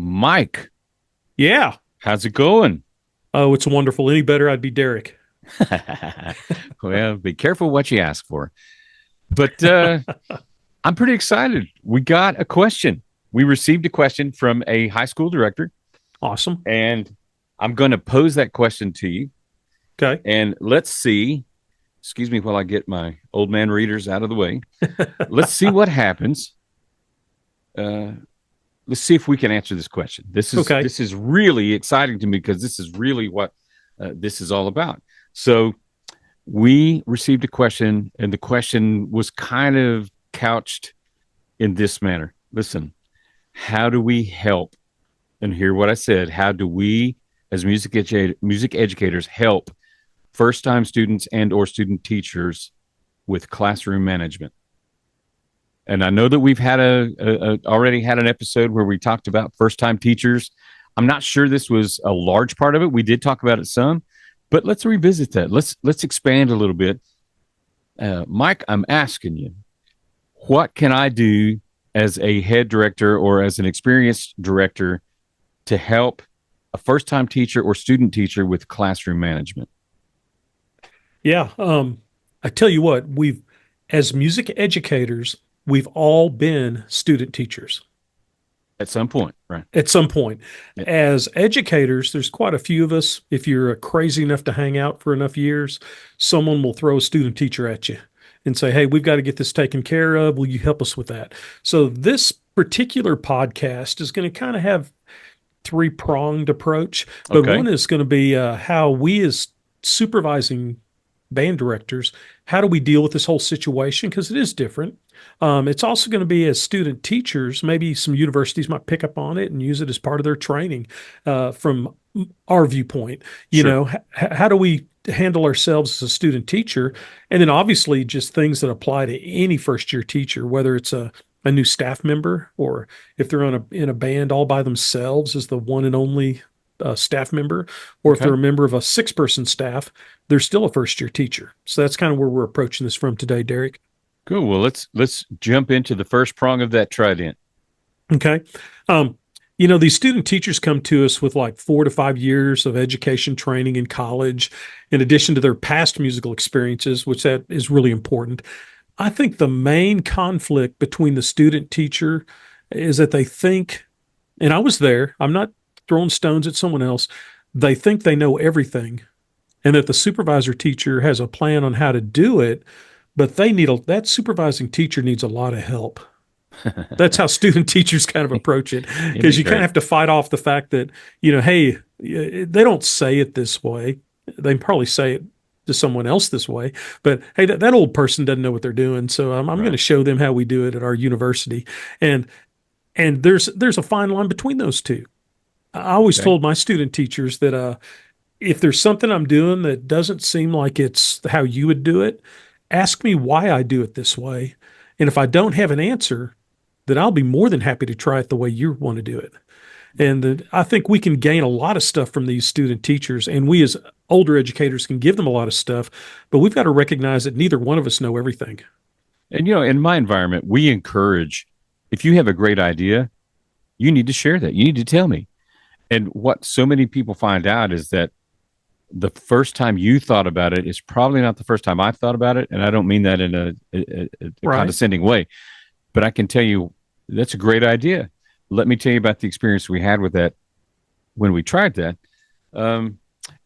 Mike, Yeah. how's it going? Oh, it's wonderful. Any better, I'd be Derek. Well, be careful what you ask for. But I'm pretty excited. We got a question. We received a question from a high school director, Awesome. and I'm going to pose that question to you. Okay. And let's see. Excuse me while I get my old man readers out of the way. Let's see what happens. Uh, let's see if we can answer this question. This is Okay. this is really exciting to me because this is really what this is all about. So we received a question, and the question was kind of couched in this manner. Listen, how do we help? And hear what I said. How do we, as music educators, help first-time students and or student teachers with classroom management? And I know that we've had already had an episode where we talked about first-time teachers. I'm not sure this was a large part of it. We did talk about it some, but let's revisit that. Let's expand a little bit. Mike, I'm asking you, what can I do as a head director or as an experienced director to help a first-time teacher or student teacher with classroom management? Yeah. I tell you what, as music educators, we've all been student teachers At some point, right? at some point. Yeah. As educators, there's quite a few of us. If you're crazy enough to hang out for enough years, someone will throw a student teacher at you and say, "Hey, we've got to get this taken care of. Will you help us with that?" So this particular podcast is going to kind of have three-pronged approach, but Okay. one is going to be how we as supervising band directors, how do we deal with this whole situation? Because it is different. It's also going to be as student teachers, maybe some universities might pick up on it and use it as part of their training from our viewpoint. Sure. How do we handle ourselves as a student teacher? And then obviously just things that apply to any first year teacher, whether it's a new staff member or if they're in a band all by themselves as the one and only staff member, or if they're Okay. a member of a six-person staff, they're still a first year teacher. So that's kind of where we're approaching this from today, Derek. Cool. Well, let's jump into the first prong of that trident. Okay. Um, these student teachers come to us with like 4 to 5 years of education training in college, in addition to their past musical experiences, which that is really important. I think the main conflict between the student teacher is that they think, and I was there, I'm not throwing stones at someone else, they think they know everything and that the supervisor teacher has a plan on how to do it, but that supervising teacher needs a lot of help. That's how student teachers kind of approach it, Isn't because it you kind of great? have to fight off the fact that, hey, they don't say it this way. They probably say it to someone else this way, but hey, that old person doesn't know what they're doing. So I'm going Right. to show them how we do it at our university. And there's a fine line between those two. I always Okay. told my student teachers that if there's something I'm doing that doesn't seem like it's how you would do it, ask me why I do it this way. And if I don't have an answer, then I'll be more than happy to try it the way you want to do it. And I think we can gain a lot of stuff from these student teachers, and we as older educators can give them a lot of stuff, but we've got to recognize that neither one of us know everything. And in my environment, we encourage, if you have a great idea, you need to share that. You need to tell me. And what so many people find out is that the first time you thought about it is probably not the first time I've thought about it. And I don't mean that in a Right. condescending way, but I can tell you that's a great idea. Let me tell you about the experience we had with that when we tried that. Um,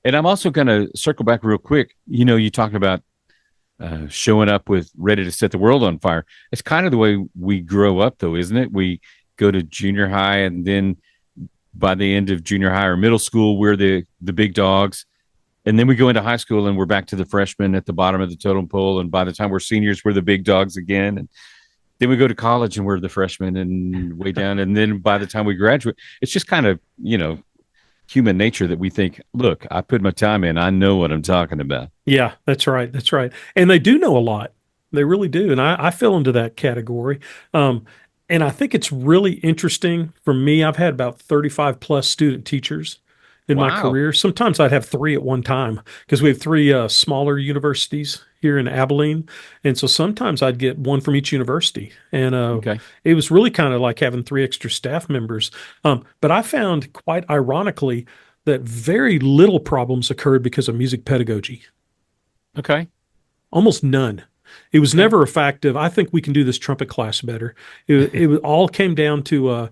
and I'm also going to circle back real quick. You talked about showing up with ready to set the world on fire. It's kind of the way we grow up, though, isn't it? We go to junior high, and then by the end of junior high or middle school, we're the big dogs. And then we go into high school and we're back to the freshmen at the bottom of the totem pole. And by the time we're seniors, we're the big dogs again. And then we go to college and we're the freshmen and way down. And then by the time we graduate, it's just kind of, human nature that we think, look, I put my time in. I know what I'm talking about. Yeah, that's right. That's right. And they do know a lot. They really do. And I fell into that category. Um, and I think it's really interesting for me. I've had about 35 plus student teachers in my Wow. career. Sometimes I'd have three at one time because we have three smaller universities here in Abilene. And so sometimes I'd get one from each university. And Okay. it was really kind of like having three extra staff members. But I found quite ironically that very little problems occurred because of music pedagogy. Okay. Almost none. It was Okay. never a fact of, I think we can do this trumpet class better. It all came down to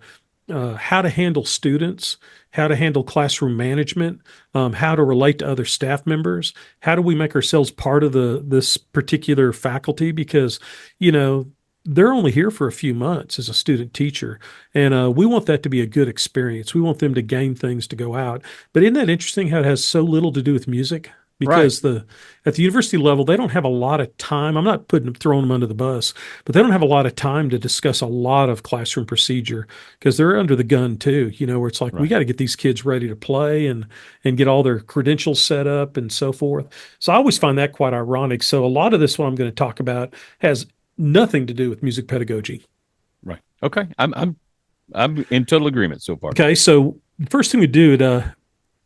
how to handle students, how to handle classroom management, how to relate to other staff members. How do we make ourselves part of this particular faculty? Because, you know, they're only here for a few months as a student teacher, and we want that to be a good experience. We want them to gain things to go out. But isn't that interesting how it has so little to do with music? Right. Because the at the university level, they don't have a lot of time. I'm not throwing them under the bus, but they don't have a lot of time to discuss a lot of classroom procedure because they're under the gun too. You know, where it's like we Right. got to get these kids ready to play and get all their credentials set up and so forth. So I always find that quite ironic. So a lot of this, what I'm going to talk about, has nothing to do with music pedagogy. Right. Okay. I'm in total agreement so far. Okay, so the first thing we do,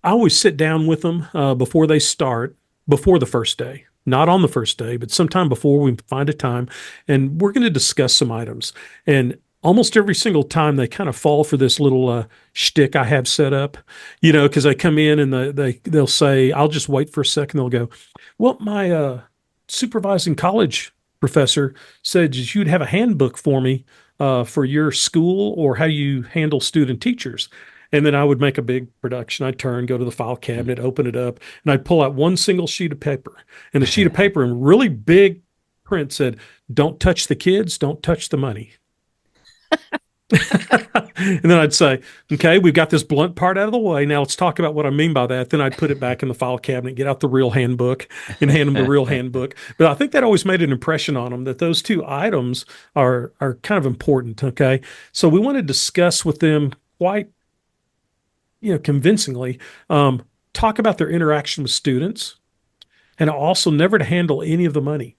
I always sit down with them before they start, before the first day, not on the first day, but sometime before we find a time, and we're going to discuss some items. And almost every single time they kind of fall for this little shtick I have set up, you know, because they come in and they'll say, "I'll just wait for a second." They'll go, "Well, my supervising college professor said you'd have a handbook for me for your school or how you handle student teachers." And then I would make a big production. I'd turn, go to the file cabinet, open it up, and I'd pull out one single sheet of paper. And the sheet of paper in really big print said, "Don't touch the kids, don't touch the money." And then I'd say, "Okay, we've got this blunt part out of the way. Now let's talk about what I mean by that." Then I'd put it back in the file cabinet, get out the real handbook, and hand them the real handbook. But I think that always made an impression on them that those two items are kind of important. Okay, so we want to discuss with them quite, you know, convincingly, talk about their interaction with students, and also never to handle any of the money,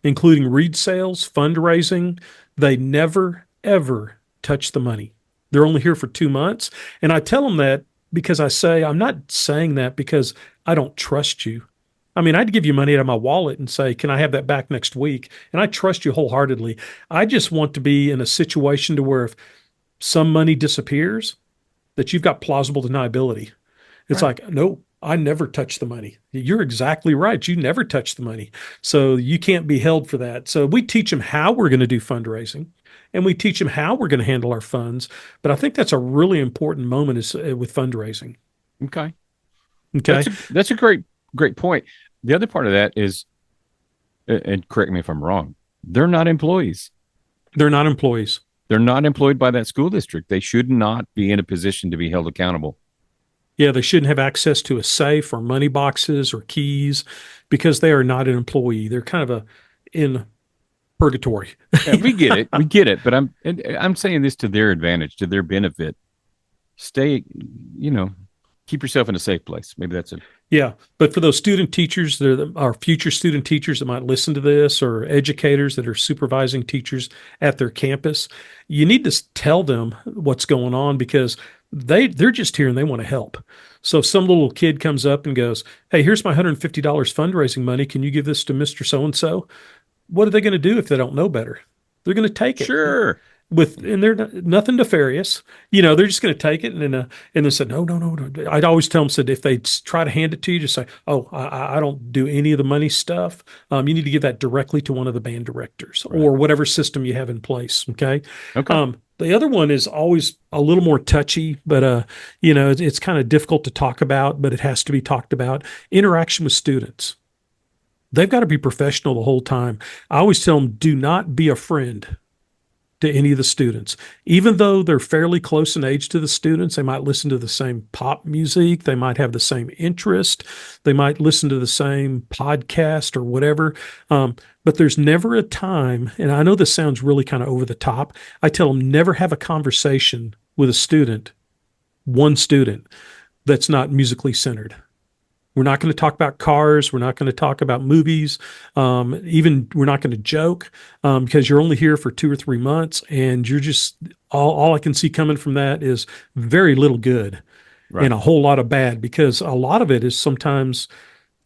including read sales, fundraising. They never, ever touch the money. They're only here for 2 months. And I tell them that because I say, I'm not saying that because I don't trust you. I mean, I'd give you money out of my wallet and say, "Can I have that back next week?" And I trust you wholeheartedly. I just want to be in a situation to where if some money disappears, that you've got plausible deniability. It's Right. like, "No, I never touch the money." You're exactly right. You never touch the money. So you can't be held for that. So we teach them how we're going to do fundraising and we teach them how we're going to handle our funds. But I think that's a really important moment is with fundraising. Okay. Okay. That's a great point. The other part of that is, and correct me if I'm wrong, they're not employees. They're not employees. They're not employed by that school district. They should not be in a position to be held accountable. Yeah, they shouldn't have access to a safe or money boxes or keys because they are not an employee. They're kind of in purgatory. Yeah, we get it. We get it. But I'm saying this to their advantage, to their benefit. Stay, you know, keep yourself in a safe place. Maybe that's it. Yeah, but for those student teachers, our future student teachers that might listen to this, or educators that are supervising teachers at their campus, you need to tell them what's going on because they're just here and they want to help. So if some little kid comes up and goes, "Hey, here's my $150 fundraising money. Can you give this to Mr. So and so?" What are they going to do if they don't know better? They're going to take it Sure. and they're nothing nefarious. You know, they're just going to take it and then said, no. I'd always tell them, said, if they try to hand it to you, just say, "Oh, I don't do any of the money stuff." You need to give that directly to one of the band directors Right. or whatever system you have in place. Okay. Okay. The other one is always a little more touchy, but you know, it's kind of difficult to talk about, but it has to be talked about. Interaction with students. They've got to be professional the whole time. I always tell them, do not be a friend to any of the students. Even though they're fairly close in age to the students, they might listen to the same pop music, they might have the same interest, they might listen to the same podcast or whatever. But there's never a time, and I know this sounds really kind of over the top, I tell them never have a conversation with a student, one student, that's not musically centered. We're not going to talk about cars. We're not going to talk about movies. Even we're not going to joke because you're only here for 2 or 3 months, and you're just all I can see coming from that is very little good Right. and a whole lot of bad because a lot of it is sometimes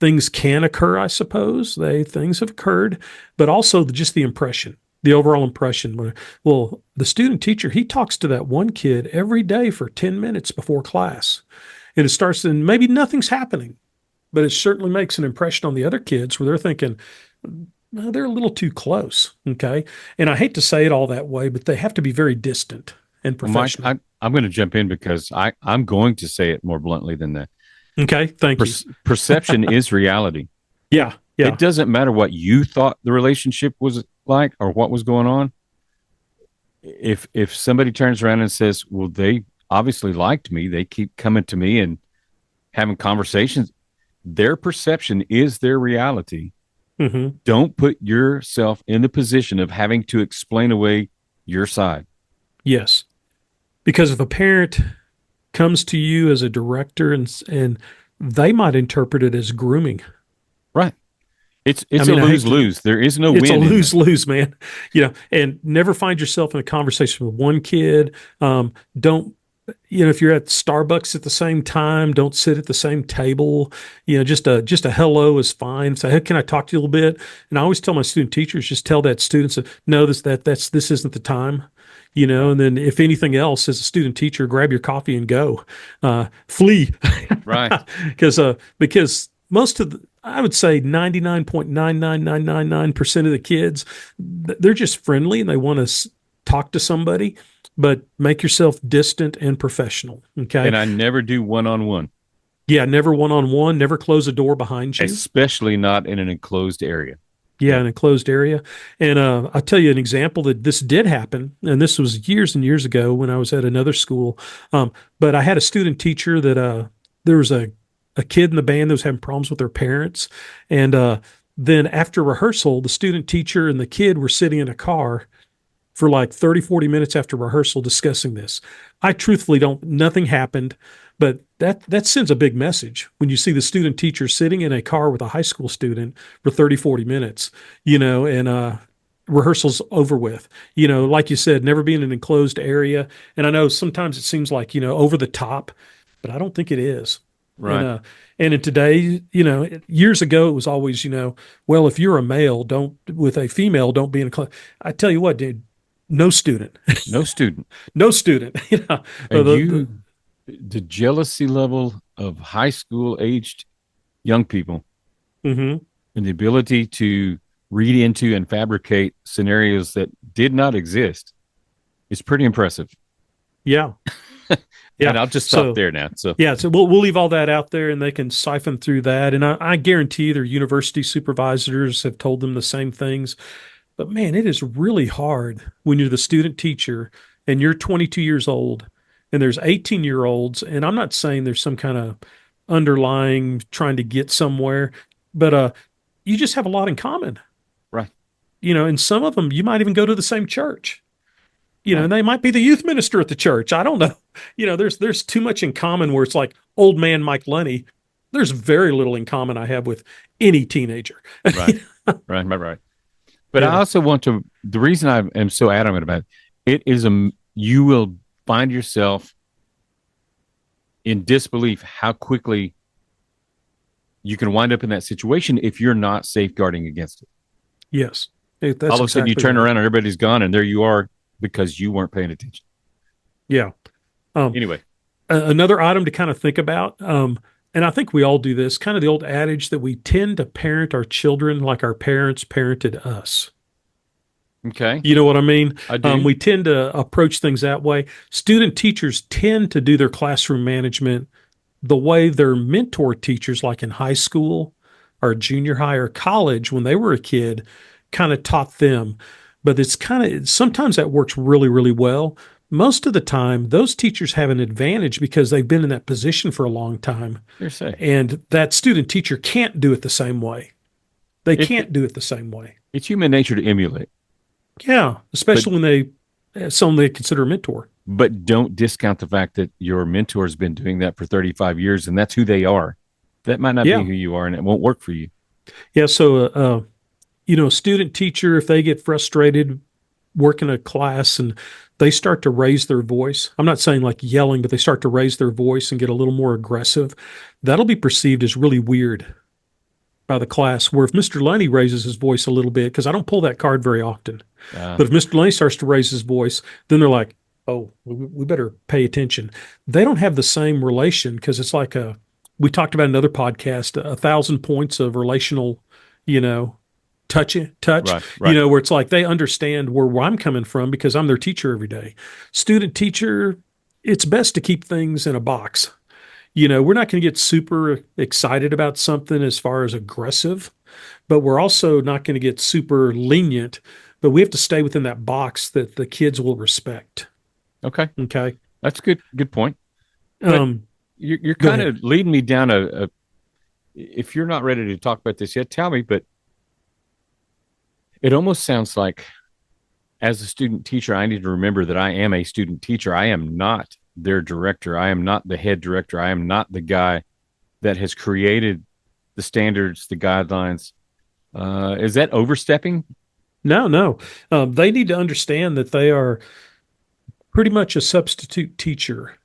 things can occur, I suppose. Things have occurred, but also just the impression, the overall impression. Well, the student teacher, he talks to that one kid every day for 10 minutes before class. And it starts, and maybe nothing's happening, but it certainly makes an impression on the other kids where they're thinking, well, they're a little too close. Okay. And I hate to say it all that way, but they have to be very distant and Well, Mike, professional. I'm going to jump in because I'm going to say it more bluntly than that. Okay. Thank you. Perception is reality. Yeah. Yeah. It doesn't matter what you thought the relationship was like or what was going on. If somebody turns around and says, "Well, they obviously liked me. They keep coming to me and having conversations," their perception is their reality. Hmm. Don't put yourself in the position of having to explain away your side. Yes. Because if a parent comes to you as a director and they might interpret it as grooming. Right. It's I a mean, I hate lose to, lose. There is no it's a win in lose this. lose, man. And never find yourself in a conversation with one kid. Don't, if you're at Starbucks at the same time, don't sit at the same table. Just a hello is fine. Say, hey, can I talk to you a little bit? And I always tell my student teachers, just tell that student, so, no, this isn't the time. Right. And then if anything else, as a student teacher, grab your coffee and go, flee, Right. because most of I would say 99.99999% of the kids, they're just friendly and they want to talk to somebody, but make yourself distant and professional. Okay. And I never do one on one, Yeah. Never one on one, never close a door behind you. especially not in an enclosed area. Yeah, Okay. an enclosed area. And I'll tell you an example that this did happen. And this was years and years ago when I was at another school. But I had a student teacher that there was a kid in the band that was having problems with their parents. And then after rehearsal, the student teacher and the kid were sitting in a car for like 30, 40 minutes after rehearsal discussing this. I truthfully nothing happened, but that sends a big message when you see the student teacher sitting in a car with a high school student for 30, 40 minutes, and rehearsal's over with. Like you said, never be in an enclosed area. And I know sometimes it seems like, over the top, but I don't think it is. And Right. and in today, years ago it was always, well, if you're a male, don't with a female, don't be in a class. I tell you what, dude, no student, No student. no student. And the jealousy level of high school aged young people Mhm. and the ability to read into and fabricate scenarios that did not exist is pretty impressive. Yeah, And yeah. I'll just stop So there now. So, yeah, so we'll leave all that out there, and they can siphon through that. And I guarantee their university supervisors have told them the same things. But man, it is really hard when you're the student teacher and you're 22 years old and there's 18-year-olds. And I'm not saying there's some kind of underlying trying to get somewhere, but you just have a lot in common. right, And some of them you might even go to the same church. right. And they might be the youth minister at the church. I don't know. There's too much in common where it's like old man Mike Lunney. There's very little in common I have with any teenager. Right. Right. But I Yeah. also want to, the reason I am so adamant about it is you will find yourself in disbelief how quickly you can wind up in that situation if you're not safeguarding against it. Yes. That's All of a sudden you exactly turn right. around and everybody's gone and there you are because you weren't paying attention. Yeah. Um, Anyway, Another item to kind of think about, and I think we all do this, kind of the old adage that we tend to parent our children like our parents parented us. okay, You know what I mean? I do. We tend to approach things that way. Student teachers tend to do their classroom management the way their mentor teachers, like in high school or junior high or college when they were a kid, kind of taught them. But it's kind of sometimes that works really, really well. Most of the time, those teachers have an advantage because they've been in that position for a long time. You're safe. And that student teacher can't do it the same way. They It, can't do it the same way. it's human nature to emulate, Yeah, but especially when someone they consider a mentor. but don't discount the fact that your mentor has been doing that for 35 years and that's who they are. That might not be Yeah, who you are and it won't work for you. yeah. So, a student teacher, if they get frustrated working a class and they start to raise their voice, I'm not saying like yelling, but they start to raise their voice and get a little more aggressive, that'll be perceived as really weird. by the class. Where if Mr. Lunney raises his voice a little bit, because I don't pull that card very often, Uh, but if Mr. Lunney starts to raise his voice, then they're like, "Oh, we better pay attention." They don't have the same relation because it's like we talked about in another podcast, 1,000 points of relational, you know, touch, right, right. where it's like they understand where I'm coming from because I'm their teacher every day. Student teacher, it's best to keep things in a box. We're not going to get super excited about something as far as aggressive, but we're also not going to get super lenient, but we have to stay within that box that the kids will respect. Okay. Okay. That's a good point. But Um, you're Go kind ahead. of leading me down if you're not ready to talk about this yet, tell me, but it almost sounds like as a student teacher, I need to remember that I am a student teacher. I am not their director. I am not the head director. I am not the guy that has created the standards, the guidelines. Is that overstepping? No, no. They need to understand that they are pretty much a substitute teacher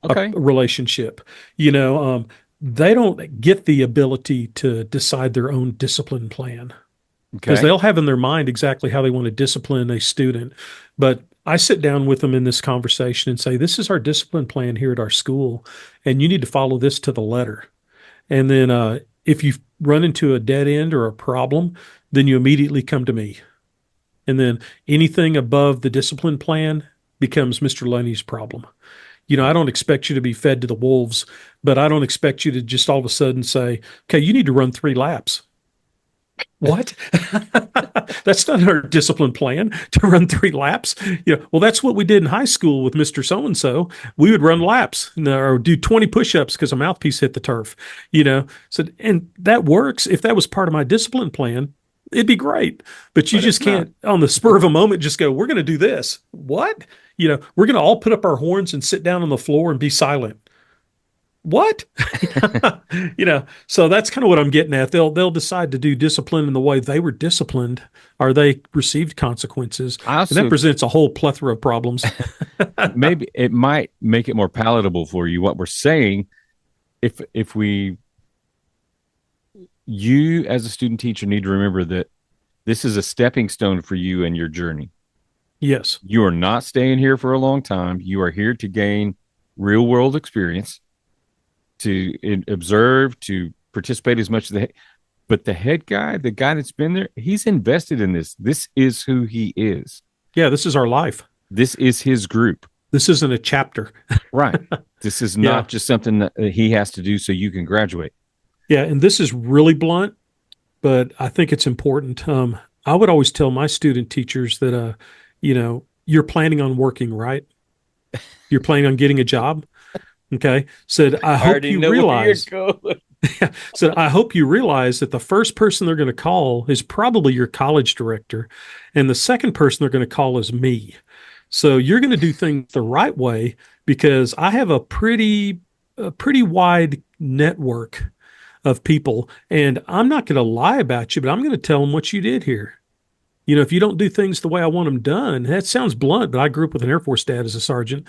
Okay. relationship. They don't get the ability to decide their own discipline plan because Okay. they'll have in their mind exactly how they want to discipline a student. But I sit down with them in this conversation and say, this is our discipline plan here at our school, and you need to follow this to the letter. And then if you run into a dead end or a problem, then you immediately come to me. And then anything above the discipline plan becomes Mr. Lunney's problem. I don't expect you to be fed to the wolves, but I don't expect you to just all of a sudden say, okay, you need to run 3 laps. What? That's not our discipline plan to run 3 laps. Well, that's what we did in high school with Mr. So and so. We would run laps or do 20 push ups because a mouthpiece hit the turf, So, and that works. If that was part of my discipline plan, it'd be great. But you But it's just not. can't, on the spur of a moment, just go, we're going to do this. What? We're going to all put up our horns and sit down on the floor and be silent. What? So that's kind of what I'm getting at. They'll decide to do discipline in the way they were disciplined or they received consequences. I And that also presents a whole plethora of problems. maybe it might make it more palatable for you what we're saying if we you as a student teacher need to remember that this is a stepping stone for you in your journey. Yes. You are not staying here for a long time. You are here to gain real world experience, to observe, to participate as much as but the head guy, the guy that's been there, he's invested in this. This is who he is. Yeah, this is our life. This is his group. This isn't a chapter. Right. This is Yeah. not just something that he has to do so you can graduate. Yeah. And this is really blunt, but I think it's important. I would always tell my student teachers that, you're planning on working, right? You're planning on getting a job. Okay. Said, I hope already you know where you're realize, going. said, I hope you realize that the first person they're going to call is probably your college director. And the second person they're going to call is me. So you're going to do things the right way because I have a pretty wide network of people. And I'm not going to lie about you, but I'm going to tell them what you did here. If you don't do things the way I want them done, that sounds blunt, but I grew up with an Air Force dad as a sergeant.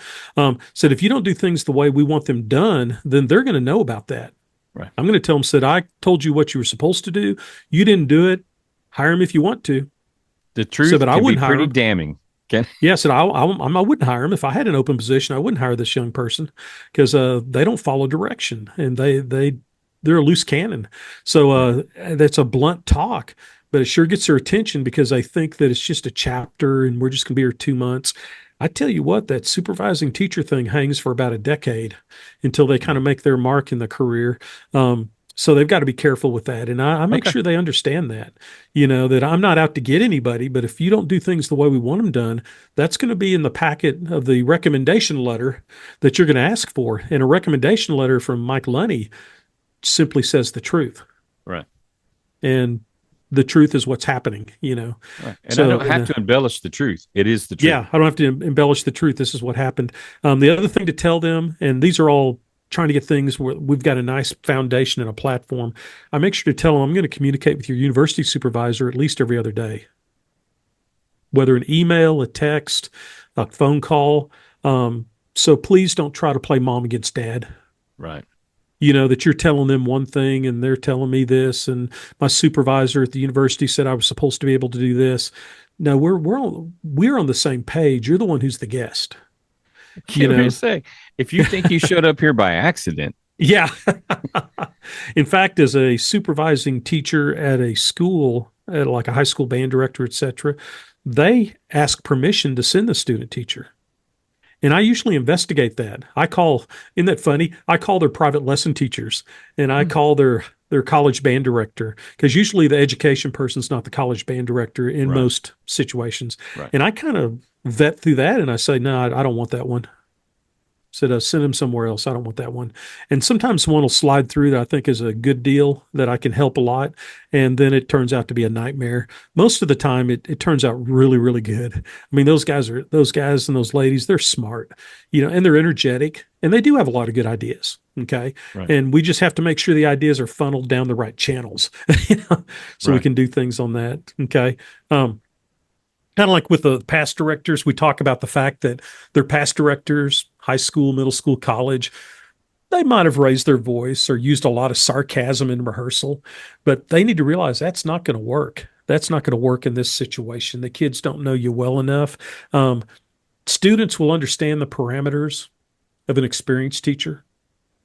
Said, if you don't do things the way we want them done, then they're going to know about that. Right. I'm going to tell them, said, I told you what you were supposed to do. You didn't do it. Hire him if you want to. The truth Said, but I can be wouldn't hire pretty him. damning. Ken. Yeah, said, I wouldn't hire him. If I had an open position, I wouldn't hire this young person because they don't follow direction and they're a loose cannon. So that's a blunt talk. But it sure gets their attention because they think that it's just a chapter and we're just going to be here 2 months. I tell you what, that supervising teacher thing hangs for about a decade until they kind of make their mark in the career. So they've got to be careful with that. And I make Okay. sure they understand that, that I'm not out to get anybody, but if you don't do things the way we want them done, that's going to be in the packet of the recommendation letter that you're going to ask for. And a recommendation letter from Mike Lunney simply says the truth. Right. And the truth is what's happening, Right. And So, I don't have to embellish the truth. It is the truth. Yeah, I don't have to embellish the truth. This is what happened. The other thing to tell them, and these are all trying to get things where we've got a nice foundation and a platform. I make sure to tell them I'm going to communicate with your university supervisor at least every other day, whether an email, a text, a phone call. So please don't try to play mom against dad. Right. that you're telling them one thing and they're telling me this, and my supervisor at the university said I was supposed to be able to do this. No, we're on the same page. You're the one who's the guest, you Give me a know. say. If you think you showed up here by accident, Yeah. In fact, as a supervising teacher at a school, at like a high school band director, etc., they ask permission to send the student teacher. And I usually investigate that. Isn't that funny? I call their private lesson teachers and I call their college band director, because usually the education person's not the college band director in right, most situations. right, And I kind of vet through that and I say, no, I don't want that one. Said, send him somewhere else. I don't want that one. And sometimes one will slide through that I think is a good deal that I can help a lot. And then it turns out to be a nightmare. Most of the time, it turns out really, really good. I mean, those guys and those ladies, they're smart, and they're energetic and they do have a lot of good ideas. Okay. right, And we just have to make sure the ideas are funneled down the right channels, so we right. can do things on that. Okay. Kind of like with the past directors, we talk about the fact that they're past directors, high school, middle school, college. They might have raised their voice or used a lot of sarcasm in rehearsal, but they need to realize that's not going to work. That's not going to work in this situation. The kids don't know you well enough. Um, Students will understand the parameters of an experienced teacher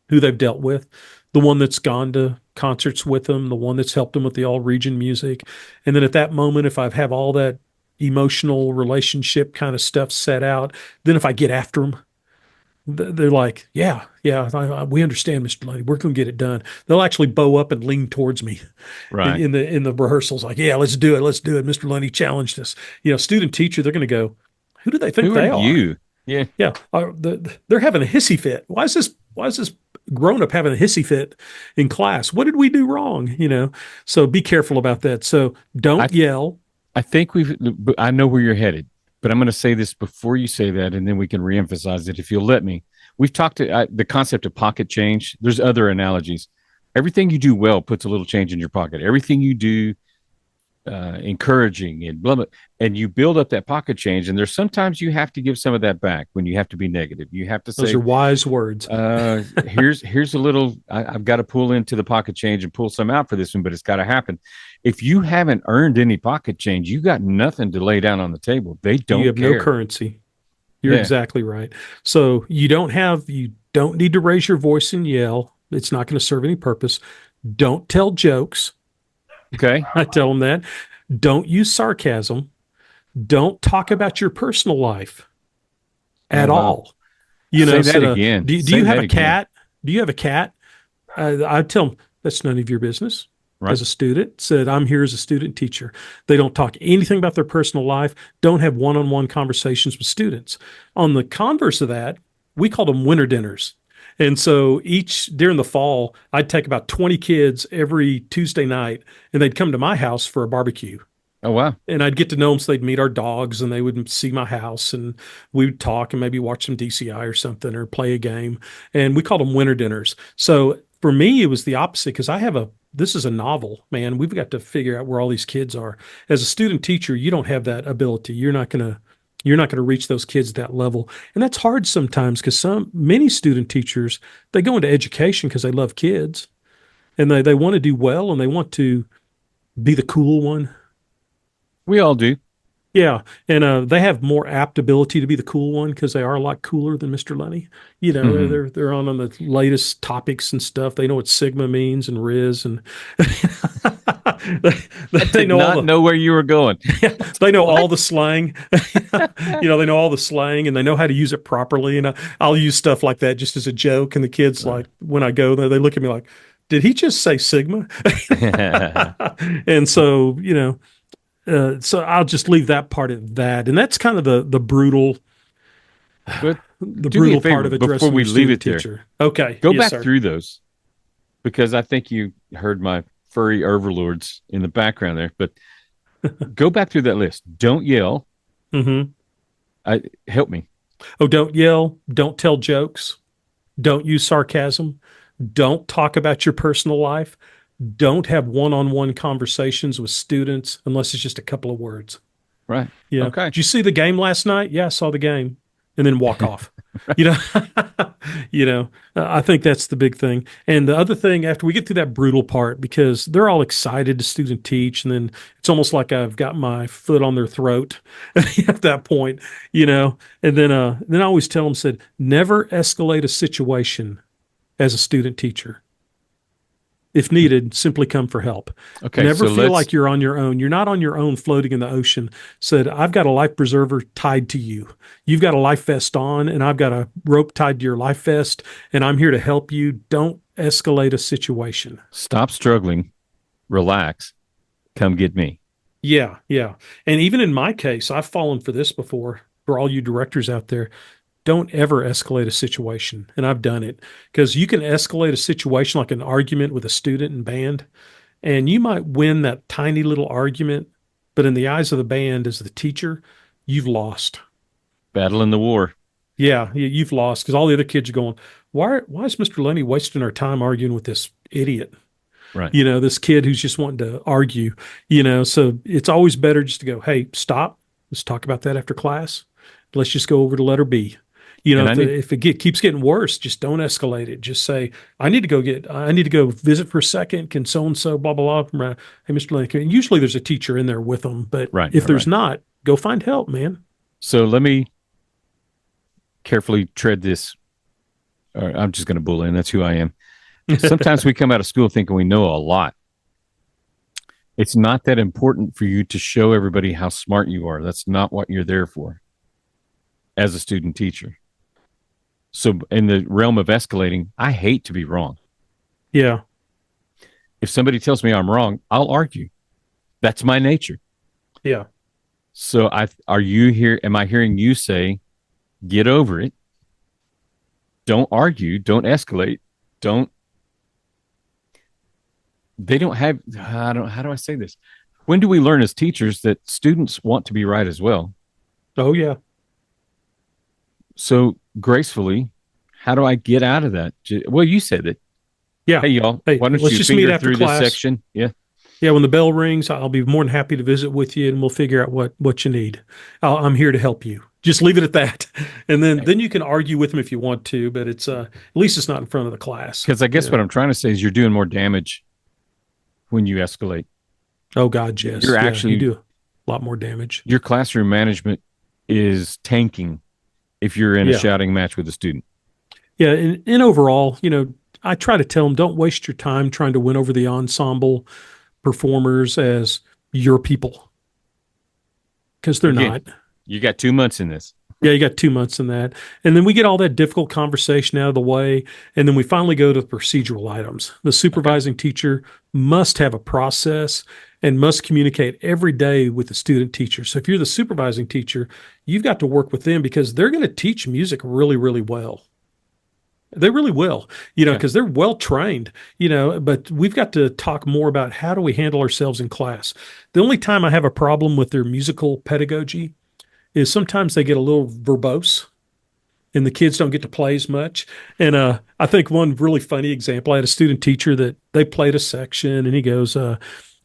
who they've dealt with, the one that's gone to concerts with them, the one that's helped them with the all region music. And then at that moment, if I have all that emotional relationship kind of stuff set out, then if I get after them, they're like, yeah, yeah, we understand, Mr. Lunney. We're going to get it done. They'll actually bow up and lean towards me in, Right. in the in the rehearsals, like, yeah, let's do it, let's do it. Mr. Lunney challenged us. Student teacher, they're going to go, who do they think Who are they are? you? Yeah. Yeah, they're having a hissy fit. Why is this grown up having a hissy fit in class? What did we do wrong? So be careful about that. So I don't yell. I think I know where you're headed, but I'm going to say this before you say that, and then we can reemphasize it if you'll let me. We've talked to the concept of pocket change. There's other analogies. Everything you do well puts a little change in your pocket. Everything you do encouraging and blah blah, and you build up that pocket change. And there's sometimes you have to give some of that back when you have to be negative. You have to Those say, are wise words. here's a little. I've got to pull into the pocket change and pull some out for this one, but it's got to happen. If you haven't earned any pocket change, you got nothing to lay down on the table. They You don't have no care. currency. You're Yeah. exactly right. So you don't need to raise your voice and yell. It's not going to serve any purpose. Don't tell jokes. Okay. I tell them that. Don't use sarcasm. Don't talk about your personal life Oh at wow. all. Say that Said, again. do Say you have that a again. cat? Do you have a cat? I tell them that's none of your business. Right. As a student, said, I'm here as a student teacher. They don't talk anything about their personal life, don't have one on one conversations with students. On the converse of that, we called them winter dinners. And so during the fall, I'd take about 20 kids every Tuesday night and they'd come to my house for a barbecue. Oh wow. And I'd get to know them so they'd meet our dogs and they would see my house and we would talk and maybe watch some DCI or something or play a game. And we called them winter dinners. So for me, it was the opposite because this is a novel, man. We've got to figure out where all these kids are. As a student teacher, you don't have that ability. You're not going to reach those kids at that level. And that's hard sometimes because many student teachers, they go into education because they love kids and they want to do well and they want to be the cool one. We all do. Yeah, and they have more apt ability to be the cool one because they are a lot cooler than Mr. Lunney. Mm-hmm. They're on the latest topics and stuff. They know what sigma means and Riz, and I they did know all not know where you were going. they know all What? the slang. They know all the slang and they know how to use it properly. And I'll use stuff like that just as a joke. And the kids, Right. like when I go there, they look at me like, "Did he just say sigma?" And so I'll just leave that part at that. And that's kind of the brutal But the do me a brutal part favor of before addressing we your leave student it there. teacher. Okay. Go Yes, back sir. through those because I think you heard my furry overlords in the background there. But go back through that list. Don't yell. Hmm. Help me. Oh, don't yell. Don't tell jokes. Don't use sarcasm. Don't talk about your personal life. Don't have one-on-one conversations with students unless it's just a couple of words. Right. Yeah. Okay. Did you see the game last night? Yeah, I saw the game. and then walk off. You know, I think that's the big thing. And the other thing, after we get through that brutal part, because they're all excited to student teach, and then it's almost like I've got my foot on their throat at that point, And then I always tell them, said, never escalate a situation as a student teacher. If needed, simply come for help. Okay, Never so feel let's like you're on your own. You're not on your own floating in the ocean. Said, I've got a life preserver tied to you. You've got a life vest on, and I've got a rope tied to your life vest, and I'm here to help you. Don't escalate a situation. stop struggling, relax, come get me. Yeah, yeah. And even in my case, I've fallen for this before. For all you directors out there, don't ever escalate a situation. And I've done it because you can escalate a situation like an argument with a student in band, and you might win that tiny little argument. But in the eyes of the band, as the teacher, you've lost. Battle in the war. Yeah, you've lost because all the other kids are going, why is Mr. Lunney wasting our time arguing with this idiot? Right. This kid who's just wanting to argue, So it's always better just to go, hey, stop. Let's talk about that after class. Let's just go over to letter B. And I need If it keeps getting worse, just don't escalate it. Just say, I need to go visit for a second. Can so and so, blah, blah, blah. Hey, Mr. Lincoln. And usually there's a teacher in there with them. But right, if right, there's right. not, go find help, man. So let me carefully tread this. I'm just going to bull in. That's who I am. Sometimes we come out of school thinking we know a lot. It's not that important for you to show everybody how smart you are. That's not what you're there for as a student teacher. So in the realm of escalating, I hate to be wrong. Yeah. If somebody tells me I'm wrong, I'll argue. That's my nature. Yeah. So are you here? Am I hearing you say, get over it? Don't argue. Don't escalate. They don't have, how do I say this? When do we learn as teachers that students want to be right as well? Oh, yeah. So gracefully, how do I get out of that? Well, you said it. Yeah. Hey, y'all, Hey, why don't let's you just meet finger after through class. this section? Yeah. Yeah. When the bell rings, I'll be more than happy to visit with you and we'll figure out what you need. I'm here to help you. Just leave it at that. And then you can argue with them if you want to, but it's, at least it's not in front of the class. Because I guess what I'm trying to say is you're doing more damage when you escalate. Oh God, yes. You're actually you do a lot more damage. Your classroom management is tanking if you're in a shouting match with a student. Yeah, and overall, I try to tell them, don't waste your time trying to win over the ensemble performers as your people, because they're not. You got 2 months in this. Yeah, you got 2 months in that. And then we get all that difficult conversation out of the way. And then we finally go to the procedural items. The supervising teacher must have a process and must communicate every day with the student teacher. So if you're the supervising teacher, you've got to work with them because they're going to teach music really, really well. They really will, because they're well trained, but we've got to talk more about how do we handle ourselves in class. The only time I have a problem with their musical pedagogy is sometimes they get a little verbose and the kids don't get to play as much. And I think one really funny example, I had a student teacher that they played a section and he goes,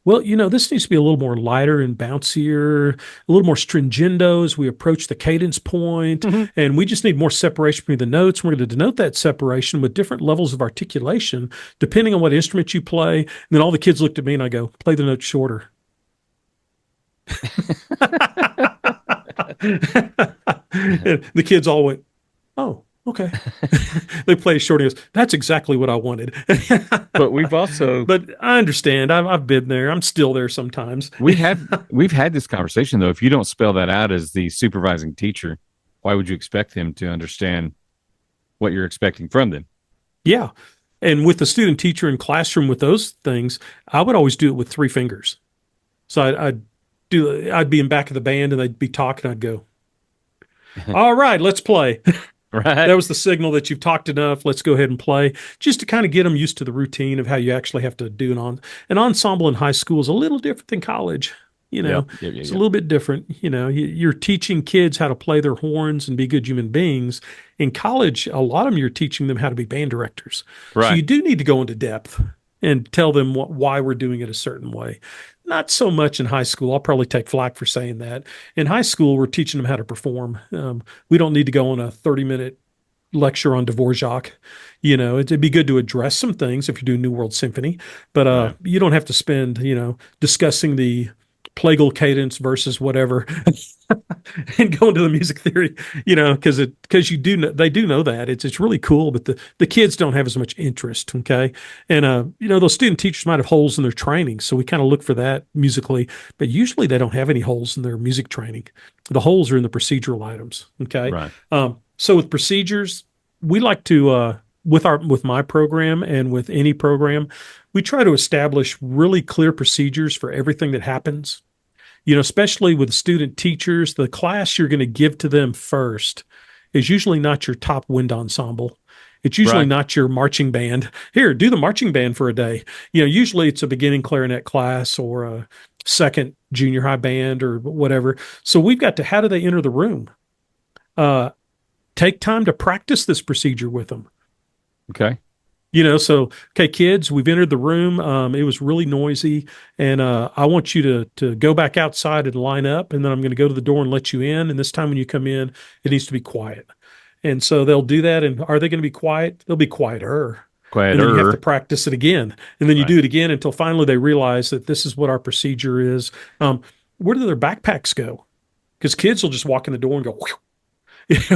well, this needs to be a little more lighter and bouncier, a little more stringendo as we approach the cadence point, and we just need more separation between the notes. We're going to denote that separation with different levels of articulation, depending on what instrument you play. And then all the kids looked at me and I go, play the notes shorter. And the kids all went, oh, okay. They play short. And he goes, that's exactly what I wanted. But we've also, but I understand. I've been there. I'm still there sometimes. we've had this conversation though. If you don't spell that out as the supervising teacher, why would you expect them to understand what you're expecting from them? Yeah. And with the student teacher in classroom with those things, I would always do it with 3 fingers. So I'd be in back of the band and they'd be talking. I'd go, all right, let's play. Right. That was the signal that you've talked enough. Let's go ahead and play, just to kind of get them used to the routine of how you actually have to do an ensemble in high school is a little different than college. It's a little bit different. You're teaching kids how to play their horns and be good human beings. In college, a lot of them, you're teaching them how to be band directors. Right. So you do need to go into depth. and tell them why we're doing it a certain way. Not so much in high school. I'll probably take flack for saying that. In high school, we're teaching them how to perform. We don't need to go on a 30-minute lecture on Dvorak. It'd be good to address some things if you're doing New World Symphony, but Right. you don't have to spend, discussing the plagal cadence versus whatever and go into the music theory, because they do know that it's really cool, but the kids don't have as much interest. Okay. And, those student teachers might have holes in their training. So we kind of look for that musically, but usually they don't have any holes in their music training. The holes are in the procedural items. Okay. Right. So with procedures, we like to, with my program and with any program, we try to establish really clear procedures for everything that happens. Especially with student teachers, the class you're going to give to them first is usually not your top wind ensemble. It's usually Right. not your marching band. Here, do the marching band for a day. Usually it's a beginning clarinet class or a second junior high band or whatever. So we've got to, how do they enter the room? Take time to practice this procedure with them. Okay. So, okay, kids, we've entered the room. It was really noisy, and I want you to go back outside and line up, and then I'm going to go to the door and let you in. And this time when you come in, it needs to be quiet. And so they'll do that. And are they going to be quiet? They'll be quieter. And then you have to Quieter. practice it again. And then you Right. do it again until finally they realize that this is what our procedure is. Where do their backpacks go? Because kids will just walk in the door and go, whew.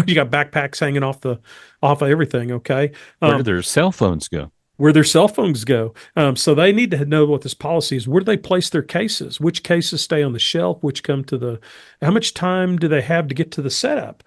You got backpacks hanging off of everything. Okay. Where do their cell phones go? Where their cell phones go. So they need to know what this policy is. Where do they place their cases? Which cases stay on the shelf? Which come to how much time do they have to get to the setup?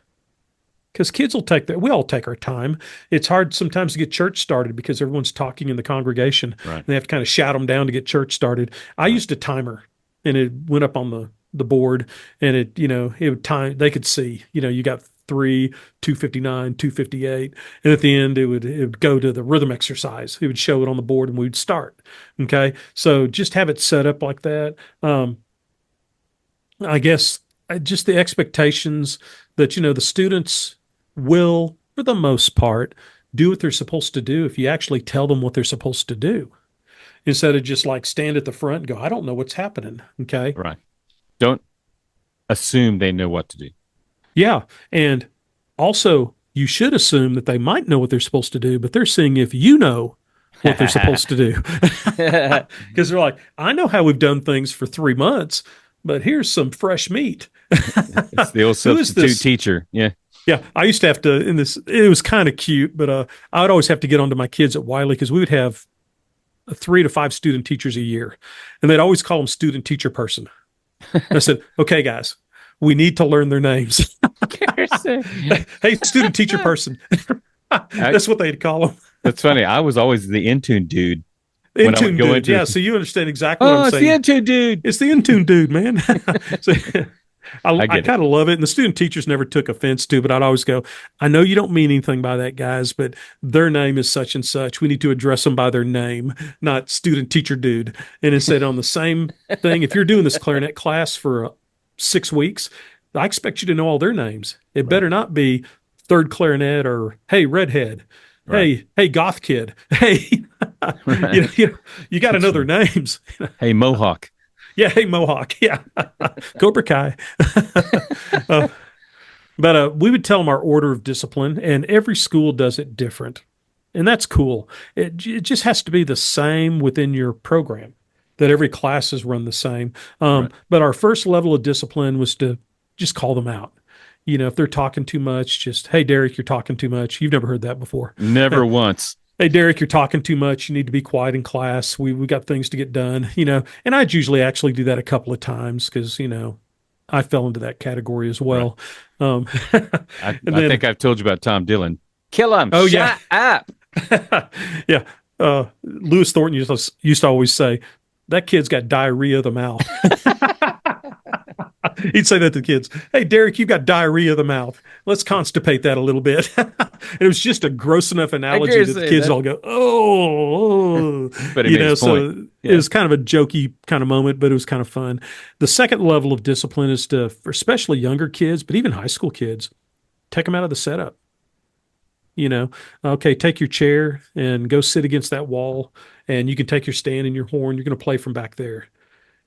Because kids will we all take our time. It's hard sometimes to get church started because everyone's talking in the congregation. Right. And they have to kind of shout them down to get church started. I used a timer and it went up on the board and it would time, they could see, you got 3, 259, 258. And at the end, it would go to the rhythm exercise. It would show it on the board and we'd start. Okay. So just have it set up like that. I guess just the expectations that, the students will, for the most part, do what they're supposed to do if you actually tell them what they're supposed to do instead of just like stand at the front and go, I don't know what's happening. Okay. Right. Don't assume they know what to do. Yeah. And also, you should assume that they might know what they're supposed to do, but they're seeing if you know what they're supposed to do. Because they're like, I know how we've done things for 3 months, but here's some fresh meat. It's the old Who is substitute this? teacher. Yeah. Yeah, I used to have to, it was kind of cute, but I would always have to get onto my kids at Wiley because we would have 3 to 5 student teachers a year, and they'd always call them student teacher person. I said, okay, guys, we need to learn their names. Hey, student teacher person. That's what they'd call them. That's funny. I was always the Intune dude. When I would Intune go dude. into- Yeah, so you understand exactly what Oh, I'm it's saying. the Intune dude. It's the Intune dude, man. So, I get it. kind of love it. And the student teachers never took offense to, but I'd always go, I know you don't mean anything by that, guys, but their name is such and such. We need to address them by their name, not student teacher dude. And instead on the same thing, if you're doing this clarinet class for 6 weeks, I expect you to know all their names. It better not be third clarinet or, hey, redhead. Right. Hey, goth kid. Hey, Right. you got to know their names. Hey, Mohawk. Yeah, hey, Mohawk. Yeah. Cobra Kai. But we would tell them our order of discipline, and every school does it different. And that's cool. It just has to be the same within your program, that every class is run the same. Right. But our first level of discipline was to just call them out. If they're talking too much, just, hey, Derek, you're talking too much. You've never heard that before. Never once. Hey, Derek, you're talking too much. You need to be quiet in class. We got things to get done, and I'd usually actually do that a couple of times because, I fell into that category as well. I And then- think I've told you about Tom Dillon. Kill him. Oh, Shut up. Yeah. Lewis Thornton used to always say, that kid's got diarrhea of the mouth. He'd say that to the kids. Hey, Derek, you've got diarrhea of the mouth. Let's constipate that a little bit. It was just a gross enough analogy that the kids all go, oh. But it makes so point. it was kind of a jokey kind of moment, but it was kind of fun. The second level of discipline is for especially younger kids, but even high school kids, take them out of the setup. Okay, take your chair and go sit against that wall and you can take your stand and your horn. You're going to play from back there.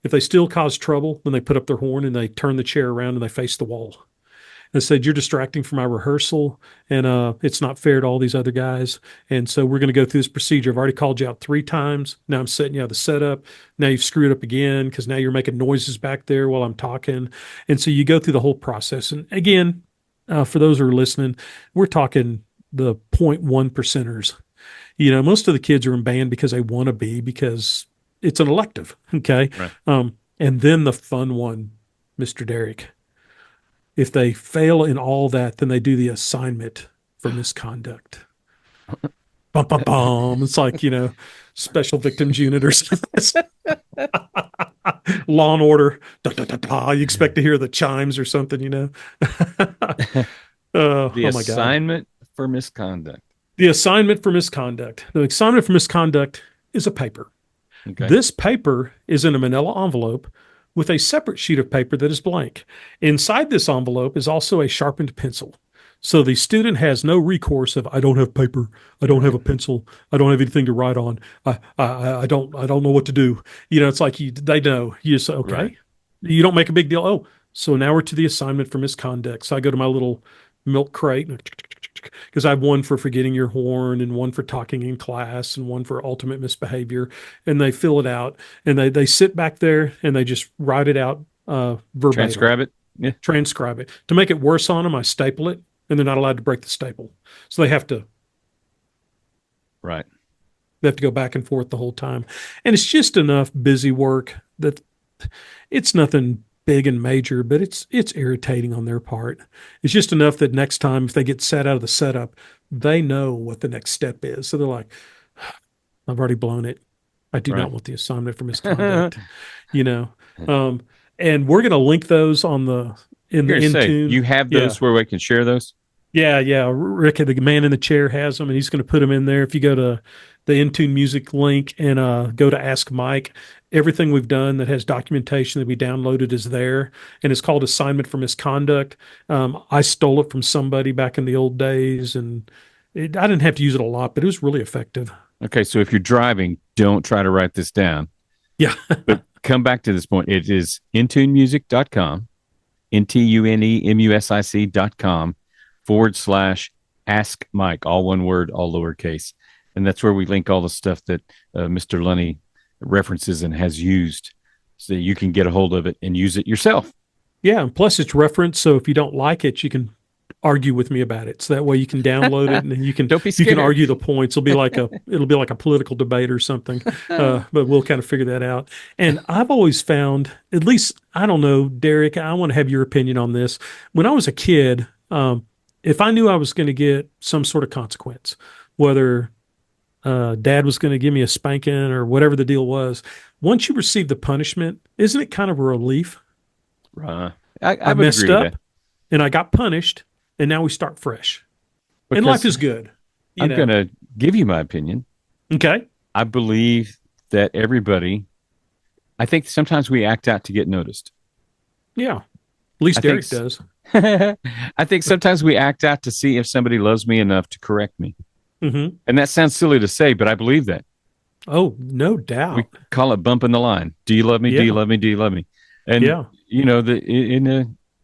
If they still cause trouble, then they put up their horn and they turn the chair around and they face the wall and said, "You're distracting from my rehearsal, and it's not fair to all these other guys. And so we're going to go through this procedure. I've already called you out 3 times. Now I'm setting you out of the setup. Now you've screwed up again because now you're making noises back there while I'm talking." And so you go through the whole process. And again, for those who are listening, we're talking the 0.1 percenters. Most of the kids are in band because they want to be, because it's an elective. Okay. Right. And then the fun one, Mr. Derek. If they fail in all that, then they do the assignment for misconduct. Bum, bum, bum. It's like, special victims unit or something. Law and order. Da, da, da, da. You expect to hear the chimes or something. The Oh my God. assignment for misconduct. The assignment for misconduct. The assignment for misconduct is a paper. Okay. This paper is in a manila envelope with a separate sheet of paper that is blank. Inside this envelope is also a sharpened pencil. So the student has no recourse of, "I don't have paper, I don't have a pencil, I don't have anything to write on, I don't know what to do." It's like they know. You say, okay. Right. You don't make a big deal. Oh, so now we're to the assignment for misconduct. So I go to my little milk crate, because I have one for forgetting your horn and one for talking in class and one for ultimate misbehavior. And they fill it out and they sit back there and they just write it out verbatim. Transcribe it. Yeah. Transcribe it. To make it worse on them, I staple it, and they're not allowed to break the staple. So they have to Right. go back and forth the whole time. And it's just enough busy work that it's nothing big and major, but it's irritating on their part. It's just enough that next time if they get set out of the setup, they know what the next step is. So they're like, "I've already blown it. I do Right. not want the assignment for misconduct." And we're going to link those on in the Here, say, Intune. you have Yeah. those where we can share those? Yeah. Rick, the man in the chair, has them, and he's going to put them in there. If you go to the Intune Music link and go to Ask Mike, everything we've done that has documentation that we downloaded is there, and it's called Assignment for Misconduct. I stole it from somebody back in the old days, and I didn't have to use it a lot, but it was really effective. Okay, so if you're driving, don't try to write this down. Yeah. But come back to this point. It is intunemusic.com, intunemusic.com/ask Mike, all one word, all lowercase. And that's where we link all the stuff that Mr. Lunney references and has used, so that you can get a hold of it and use it yourself. Yeah, and plus it's referenced, so if you don't like it, you can argue with me about it. So that way you can download it and then you can Don't be you can scared. argue the points. It'll be like a political debate or something. But we'll kind of figure that out. And I've always found, at least, I don't know, Derek, I want to have your opinion on this. When I was a kid, if I knew I was going to get some sort of consequence, whether dad was going to give me a spanking or whatever the deal was, once you receive the punishment, isn't it kind of a relief? I I would messed agree with up that. and I got punished, and now we start fresh. And Because life is good. I'm going to give you my opinion. Okay. I believe that I think sometimes we act out to get noticed. Yeah. At least I Derek think does. I think sometimes we act out to see if somebody loves me enough to correct me. Mm-hmm. And that sounds silly to say, but I believe that. Oh, no doubt. We call it bumping the line. Do you love me? Yeah. Do you love me? Do you love me? And Yeah.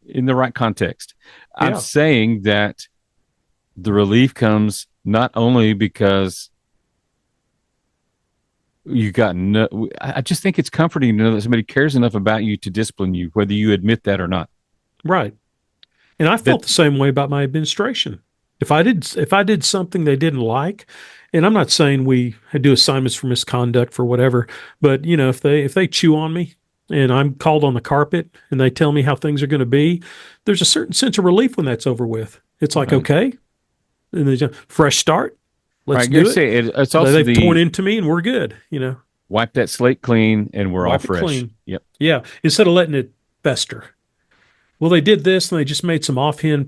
in the right context. I'm Yeah. saying that the relief comes not only because I just think it's comforting to know that somebody cares enough about you to discipline you, whether you admit that or not. Right. And I felt the same way about my administration. If I did something they didn't like, and I'm not saying we do assignments for misconduct for whatever, but if they chew on me and I'm called on the carpet and they tell me how things are going to be, there's a certain sense of relief when that's over with. It's like, Right. okay, and there's a fresh start. Let's Right, do you it. say it's also They've the torn into me and we're good. wipe that slate clean and we're all Wipe it fresh. clean. Yep. Yeah. Instead of letting it fester. Well, they did this and they just made some offhand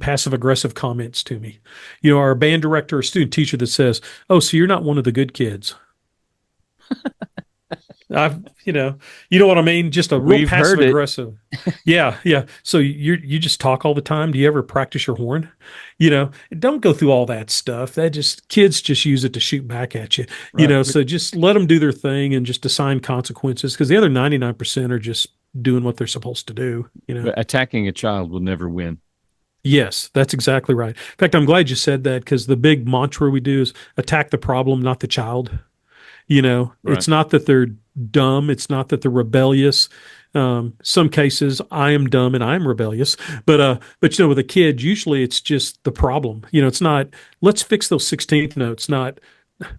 passive aggressive comments to me. Our band director or student teacher that says, "Oh, so you're not one of the good kids." I've, you know what I mean? Just a real We've passive heard it. aggressive. Yeah, yeah. So you just talk all the time. Do you ever practice your horn? Don't go through all that stuff. That just kids just use it to shoot back at you. Right. So just let them do their thing and just assign consequences because the other 99% are just doing what they're supposed to do. But attacking a child will never win. Yes, that's exactly right. In fact, I'm glad you said that because the big mantra we do is attack the problem, not the child. Right. It's not that they're dumb. It's not that they're rebellious. Some cases I am dumb and I'm rebellious, but with a kid, usually it's just the problem. It's not, let's fix those 16th notes. Not,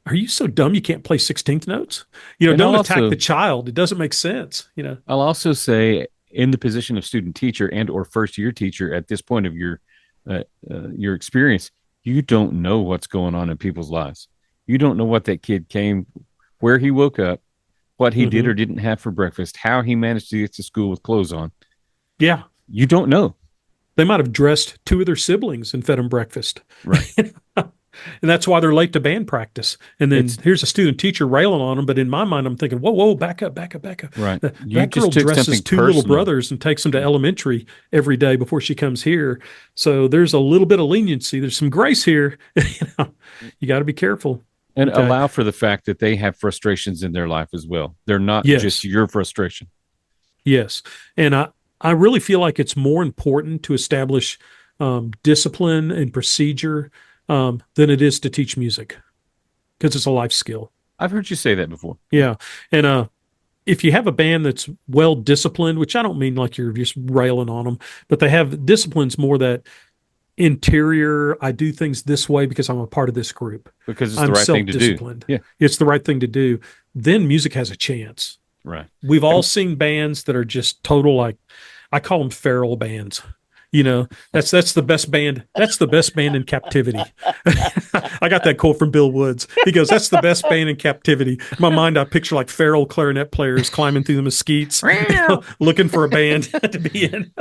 are you so dumb you can't play 16th notes? And Don't attack the child. It doesn't make sense. I'll also say in the position of student teacher and or first year teacher at this point of your experience, you don't know what's going on in people's lives. You don't know what that kid came, where he woke up, what he did Hmm. or didn't have for breakfast, how he managed to get to school with clothes on. Yeah. You don't know. They might have dressed two of their siblings and fed them breakfast. Right. And that's why they're late to band practice. And then It's here's a student teacher railing on them. But in my mind, I'm thinking, whoa, whoa, back up, back up, back up. right. You That girl just took dresses something two little personal. brothers and takes them to elementary every day before she comes here. So there's a little bit of leniency. There's some grace here. You got to be careful. And Okay. allow for the fact that they have frustrations in their life as well. They're not just Yes. your frustration. Yes. And I really feel like it's more important to establish discipline and procedure than it is to teach music because it's a life skill. I've heard you say that before. Yeah. And if you have a band that's well disciplined, which I don't mean like you're just railing on them, but they have disciplines more that interior, I do things this way because I'm a part of this group. Because it's I'm the right thing to do. self-disciplined. Yeah. It's the right thing to do. Then music has a chance. Right. We've all And seen bands that are just total like I call them feral bands. That's the best band. That's the best band in captivity. I got that quote from Bill Woods. He goes, "That's the best band in captivity." In my mind, I picture like feral clarinet players climbing through the mesquites, looking for a band to be in.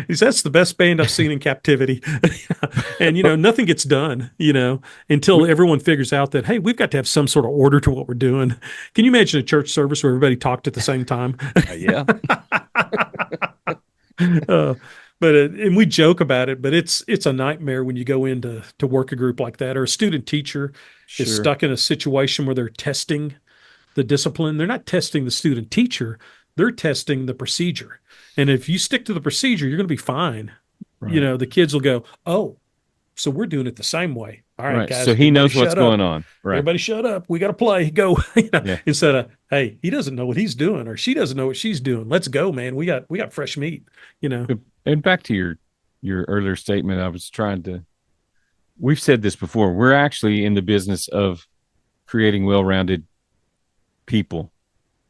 He says, "That's the best band I've seen in captivity." And nothing gets done. Until we, everyone figures out that hey, we've got to have some sort of order to what we're doing. Can you imagine a church service where everybody talked at the same time? yeah. uh, and we joke about it, but it's a nightmare when you go into to work a group like that, or a student teacher is Sure. stuck in a situation where they're testing the discipline. They're not testing the student teacher; they're testing the procedure. And if you stick to the procedure, you're going to be fine. Right. The kids will go, "Oh, so we're doing it the same way. All right, Right. guys, So he everybody knows what's shut up. going on. Right. Everybody shut up. We got to play. Go." Yeah. Instead of, "Hey, he doesn't know what he's doing, or she doesn't know what she's doing. Let's go, man. We got fresh meat." You know. And back to your earlier statement, we've said this before. We're actually in the business of creating well-rounded people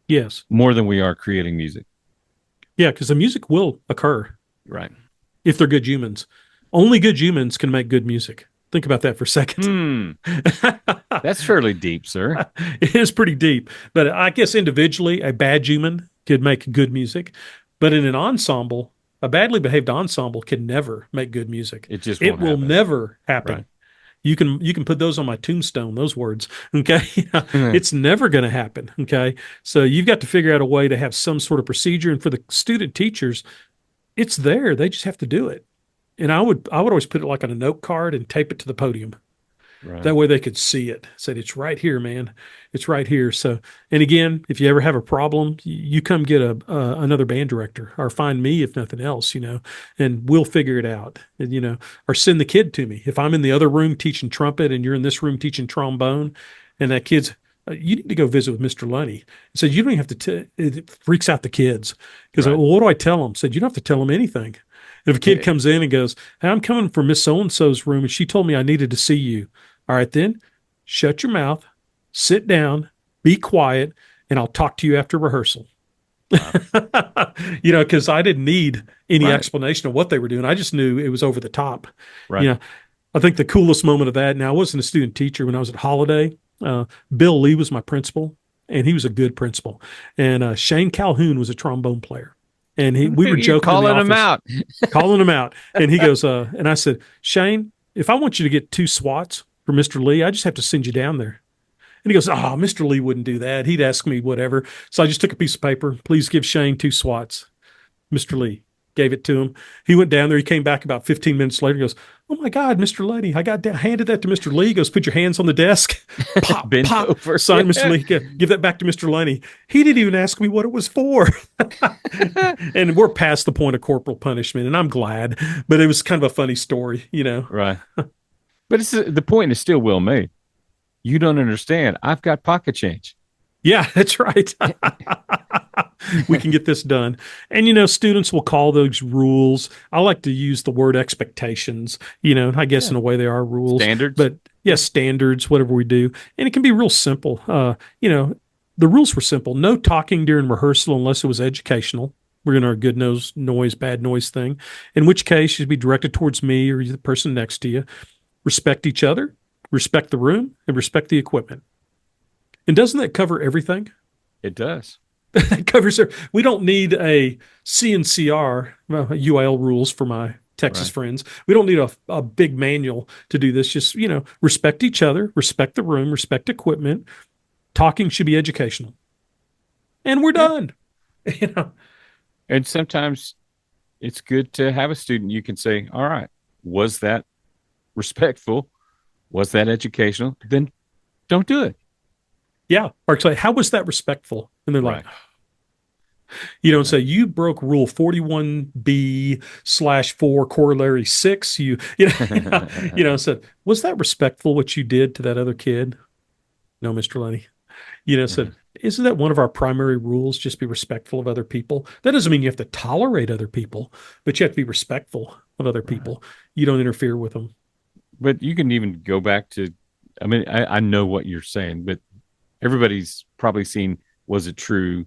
Yes. more than we are creating music. Yeah, because the music will occur Right. if they're good humans. Only good humans can make good music. Think about that for a second. Hmm. That's fairly deep, sir. It is pretty deep. But I guess individually, a bad human could make good music. But in an ensemble, a badly behaved ensemble can never make good music. It just It won't will happen. never happen. Right. You can put those on my tombstone, those words. Okay. It's never going to happen. Okay. So you've got to figure out a way to have some sort of procedure. And for the student teachers, it's there. They just have to do it. And I would always put it like on a note card and tape it to the podium. Right. That way they could see it. Said it's right here, man. It's right here. So, and again, if you ever have a problem, you come get another band director or find me if nothing else, and we'll figure it out. And, or send the kid to me. If I'm in the other room teaching trumpet and you're in this room teaching trombone, and that kid's you need to go visit with Mr. Lunney. He said, you don't even have to, it freaks out the kids. Because, Right. well, what do I tell them? Said, you don't have to tell them anything. If a kid Yeah. comes in and goes, "Hey, I'm coming from Miss So-and-so's room and she told me I needed to see you." All right, then shut your mouth, sit down, be quiet, and I'll talk to you after rehearsal. Wow. Because I didn't need any Right. explanation of what they were doing. I just knew it was over the top. Right. I think the coolest moment of that, now I wasn't a student teacher when I was at Holiday. Bill Lee was my principal, and he was a good principal. And Shane Calhoun was a trombone player. And we were You're joking in the calling him office, out. calling him out. And he goes, and I said, "Shane, if I want you to get two swats for Mr. Lee, I just have to send you down there." And he goes, "Oh, Mr. Lee wouldn't do that. He'd ask me whatever." So I just took a piece of paper. "Please give Shane 2 swats." Mr. Lee gave it to him. He went down there. He came back about 15 minutes later. He goes, "Oh my God, Mr. Lenny, I got handed that to Mr. Lee." He goes, "Put your hands on the desk." Pop, Bent pop. over. Sign, Mr. Lee. Give that back to Mr. Lenny. He didn't even ask me what it was for. And we're past the point of corporal punishment, and I'm glad. But it was kind of a funny story, you know. Right. But the point is still well made. You don't understand. I've got pocket change. Yeah, that's right. We can get this done. And, you know, students will call those rules. I like to use the word expectations, you know, I guess in a way they are rules. Standards. But yes, standards, whatever we do. And it can be real simple. You know, the rules were simple. No talking during rehearsal unless it was educational. We're going to our good noise, bad noise thing, in which case you should be directed towards me or the person next to you. Respect each other, respect the room, and respect the equipment. And doesn't that cover everything? It does. That covers it. We don't need a CNCR, UIL rules for my Texas friends. We don't need a big manual to do this. Just, you know, respect each other, respect the room, respect equipment. Talking should be educational. And we're done. You know. And sometimes it's good to have a student you can say, all right, was that respectful? Was that educational? Then don't do it. Yeah. Or it's like, how was that respectful? And they're like, you don't say you broke rule 41B/4 corollary 6. Said, was that respectful what you did to that other kid? No, Mr. Lenny. Said, isn't that one of our primary rules? Just be respectful of other people. That doesn't mean you have to tolerate other people, but you have to be respectful of other people. You don't interfere with them. But you can even go back to, I mean, I know what you're saying, but everybody's probably seen, was it true?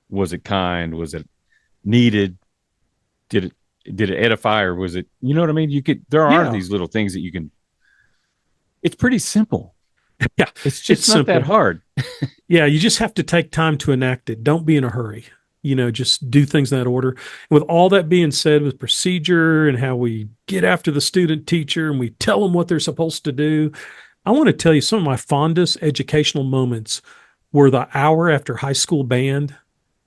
Was it kind? Was it needed? Did it edify, or was it, you know what I mean? There are these little things that you can, it's pretty simple. Yeah. It's just not that hard. Yeah. You just have to take time to enact it. Don't be in a hurry. Just do things in that order. And with all that being said, with procedure and how we get after the student teacher and we tell them what they're supposed to do, I want to tell you some of my fondest educational moments were the hour after high school band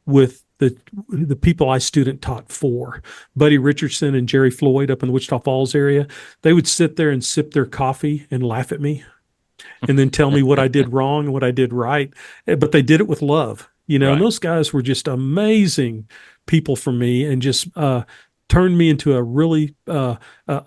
with the people I student taught for, Buddy Richardson and Jerry Floyd up in the Wichita Falls area. They would sit there and sip their coffee and laugh at me and then tell me what I did wrong and what I did right. But they did it with love, and those guys were just amazing people for me and just turned me into a really a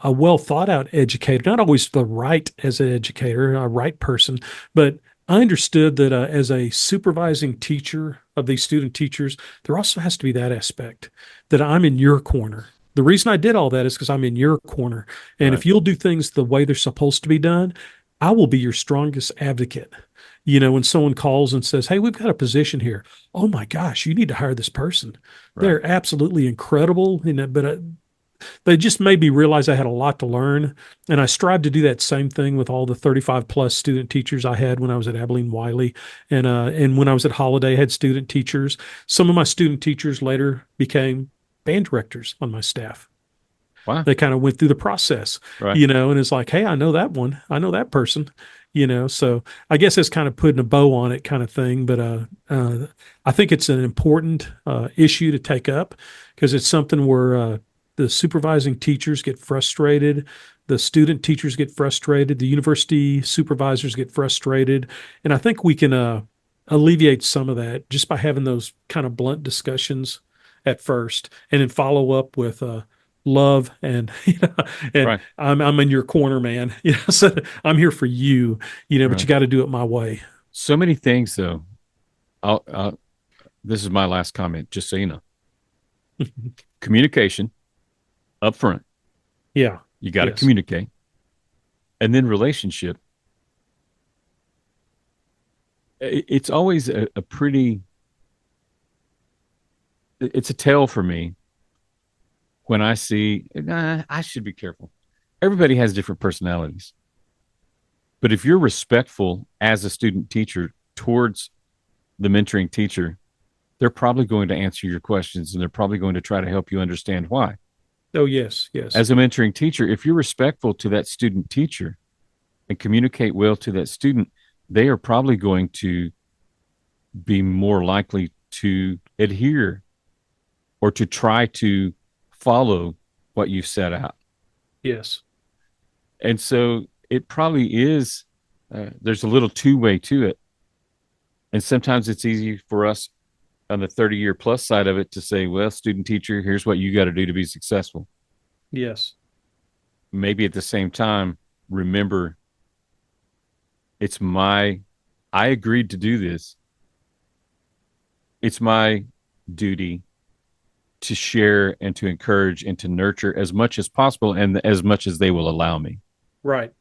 well thought out educator. Not always the right as an educator, a right person, but I understood that as a supervising teacher of these student teachers, there also has to be that aspect that I'm in your corner. The reason I did all that is because I'm in your corner. And if you'll do things the way they're supposed to be done, I will be your strongest advocate. When someone calls and says, "Hey, we've got a position here." Oh my gosh, you need to hire this person. Right. They're absolutely incredible. But they just made me realize I had a lot to learn. And I strive to do that same thing with all the 35 plus student teachers I had when I was at Abilene Wiley. And when I was at Holiday, I had student teachers. Some of my student teachers later became band directors on my staff. Wow. They kind of went through the process, and it's like, hey, I know that one. I know that person, so I guess it's kind of putting a bow on it kind of thing. But I think it's an important issue to take up because it's something where the supervising teachers get frustrated. The student teachers get frustrated. The university supervisors get frustrated. And I think we can alleviate some of that just by having those kind of blunt discussions at first and then follow up with love and I'm in your corner, man. So I'm here for you, but you got to do it my way. So many things though. This is my last comment, just so you know. Communication up front. Yeah. You got to communicate. And then relationship. It's always a pretty, it's a tell for me when I see, I should be careful. Everybody has different personalities. But if you're respectful as a student teacher towards the mentoring teacher, they're probably going to answer your questions and they're probably going to try to help you understand why. Oh, yes, yes. As a mentoring teacher, if you're respectful to that student teacher and communicate well to that student, they are probably going to be more likely to adhere or to try to follow what you've set out. Yes. And so it probably is, there's a little two-way to it. And sometimes it's easy for us on the 30-year plus side of it to say, well, student teacher, here's what you got to do to be successful. Yes. Maybe at the same time, remember, I agreed to do this. It's my duty to share and to encourage and to nurture as much as possible and as much as they will allow me. Right.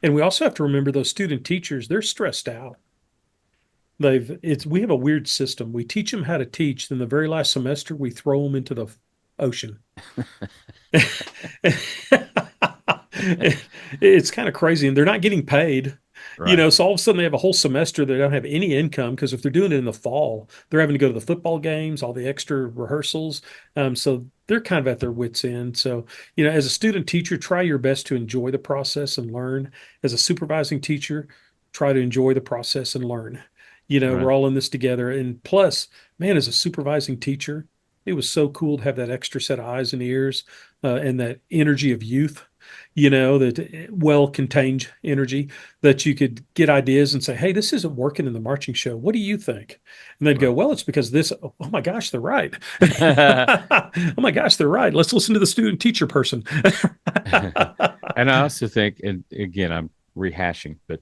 And we also have to remember those student teachers, they're stressed out. We have a weird system. We teach them how to teach, then the very last semester we throw them into the ocean. It's kind of crazy, and they're not getting paid. Right. So all of a sudden they have a whole semester they don't have any income because if they're doing it in the fall, they're having to go to the football games, all the extra rehearsals. So they're kind of at their wits' end. So, as a student teacher, try your best to enjoy the process and learn. As a supervising teacher, try to enjoy the process and learn. Right. We're all in this together. And plus, man, as a supervising teacher, it was so cool to have that extra set of eyes and ears and that energy of youth, that well-contained energy that you could get ideas and say, hey, this isn't working in the marching show. What do you think? And they'd go, Right. well, it's because this. Oh my gosh, they're right. Oh my gosh, they're right. Let's listen to the student teacher person. And I also think, and again, I'm rehashing, but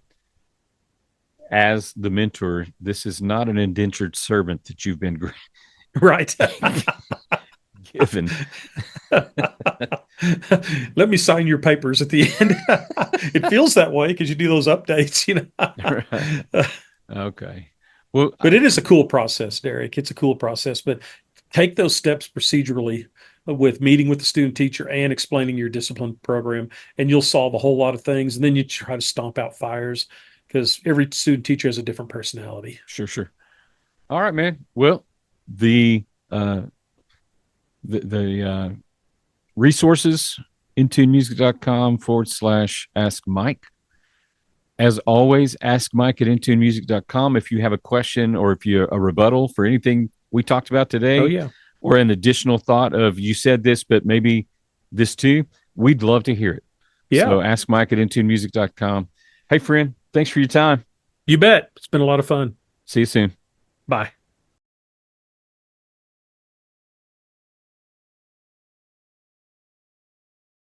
as the mentor, this is not an indentured servant that you've been Right. given. Let me sign your papers at the end. It feels that way because you do those updates. Right. Okay. Well, But it is a cool process, Derek. It's a cool process. But take those steps procedurally with meeting with the student teacher and explaining your discipline program, and you'll solve a whole lot of things. And then you try to stomp out fires because every student teacher has a different personality. sure, sure. All right, man. Well, the uh the resources, intunemusic.com/ask Mike. As always, ask Mike at intunemusic.com if you have a question or if you a rebuttal for anything we talked about Oh, today, yeah. or an additional thought of you said this, but maybe this too. We'd love to hear it. Yeah. So ask Mike at intunemusic.com. Hey, friend, thanks for your time. You bet. It's been a lot of fun. See you soon. Bye.